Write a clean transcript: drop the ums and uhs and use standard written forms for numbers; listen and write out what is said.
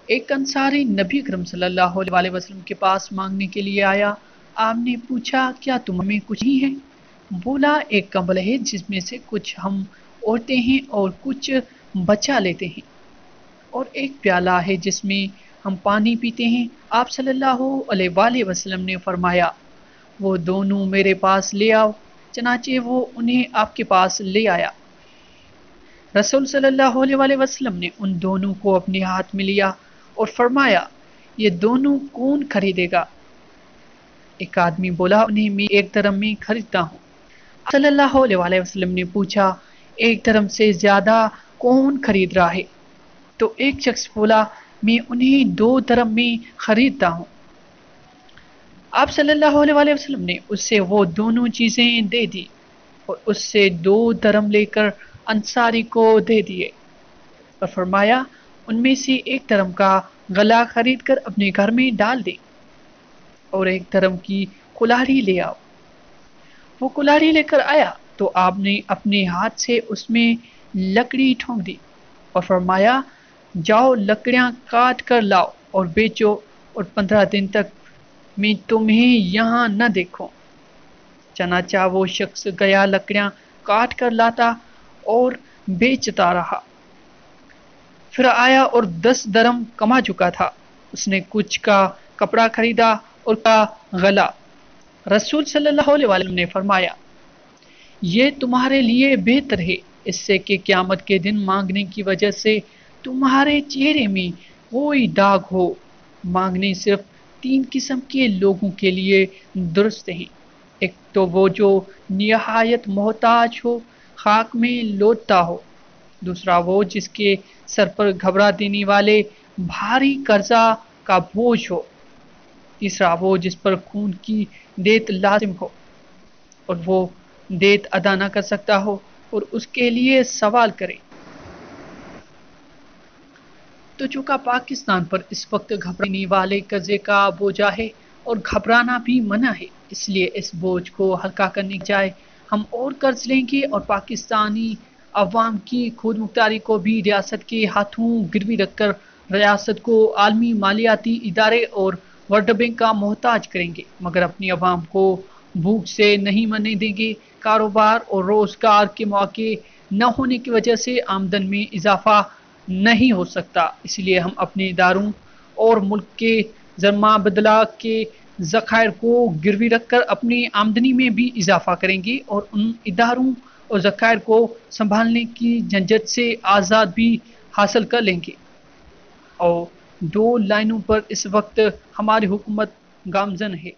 ایک انصاری نبی اکرم صلی اللہ علیہ وسلم کے پاس مانگنے کے لیے آیا۔ آپ نے پوچھا کیا تم میں کچھ نہیں ہے؟ بولا ایک کمبل ہے جس میں سے کچھ ہم اوڑھتے ہیں اور کچھ بچا لیتے ہیں، اور ایک پیالہ ہے جس میں ہم پانی پیتے ہیں۔ آپ صلی اللہ علیہ وسلم نے فرمایا وہ دونوں میرے پاس لے آؤ، چنانچہ وہ انہیں آپ کے پاس لے آیا۔ رسول صلی اللہ علیہ وسلم نے ان دونوں کو اپنے ہاتھ میں لیا اور فرمایا یہ دونوں کون خریدے گا؟ ایک آدمی بولا انہیں میں ایک درہم میں خریدتا ہوں۔ صلی اللہ علیہ وسلم نے پوچھا ایک درہم سے زیادہ کون خرید رہا ہے؟ تو ایک شخص بولا میں انہیں 2 درہم میں خریدتا ہوں۔ آپ صلی اللہ علیہ وسلم نے اس سے وہ دونوں چیزیں دے دی اور اس سے 2 درہم لے کر انصاری کو دے دیے اور فرمایا ان میں سے 1 درہم کا غلہ خرید کر اپنے گھر میں ڈال دے اور 1 درہم کی کلہاڑی لے آؤ۔ وہ کلہاڑی لے کر آیا تو آپ نے اپنے ہاتھ سے اس میں لکڑی ٹھونک دی اور فرمایا جاؤ لکڑیاں کاٹ کر لاؤ اور بیچو، اور 15 دن تک میں تمہیں یہاں نہ دیکھوں۔ چنانچہ وہ شخص گیا لکڑیاں کاٹ کر لاتا اور بیچتا رہا، پھر آیا اور 10 درہم کما چکا تھا۔ اس نے کچھ کا کپڑا خریدا اور کا غلہ۔ رسول صلی اللہ علیہ وسلم نے فرمایا یہ تمہارے لیے بہتر ہے اس سے کہ قیامت کے دن مانگنے کی وجہ سے تمہارے چہرے میں کوئی داغ ہو۔ مانگنے صرف 3 قسم کے لوگوں کے لیے درست ہیں، ایک تو وہ جو نہایت محتاج ہو، خاک میں لوٹتا ہو، دوسرا وہ جس کے سر پر گھبرا دینے والے بھاری قرضہ کا بوجھ ہو، تیسرا وہ جس پر خون کی دیت لازم ہو اور وہ دیت ادا نہ کر سکتا ہو اور اس کے لیے سوال کرے۔ تو چونکہ پاکستان پر اس وقت گھبرانے والے قرضے کا بوجھ ہے اور گھبرانا بھی منع ہے، اس لیے اس بوجھ کو ہلکا کرنے کی بجائے ہم اور قرض لیں گے اور پاکستانی عوام کی خود مختاری کو بھی ریاست کے ہاتھوں گروی رکھ کر ریاست کو عالمی مالیاتی ادارے اور ورلڈ بینک کا محتاج کریں گے، مگر اپنی عوام کو بھوک سے نہیں مرنے دیں گے۔ کاروبار اور روزگار کے مواقع نہ ہونے کی وجہ سے آمدن میں اضافہ نہیں ہو سکتا، اس لیے ہم اپنے اداروں اور ملک کے سرمایہ کے ذخائر کو گروی رکھ کر اپنی آمدنی میں بھی اضافہ کریں گے اور ان اداروں اور ذخائر کو سنبھالنے کی جھنجھٹ سے آزاد بھی حاصل کر لیں گے۔ اور 2 لائنوں پر اس وقت ہماری حکومت گامزن ہے۔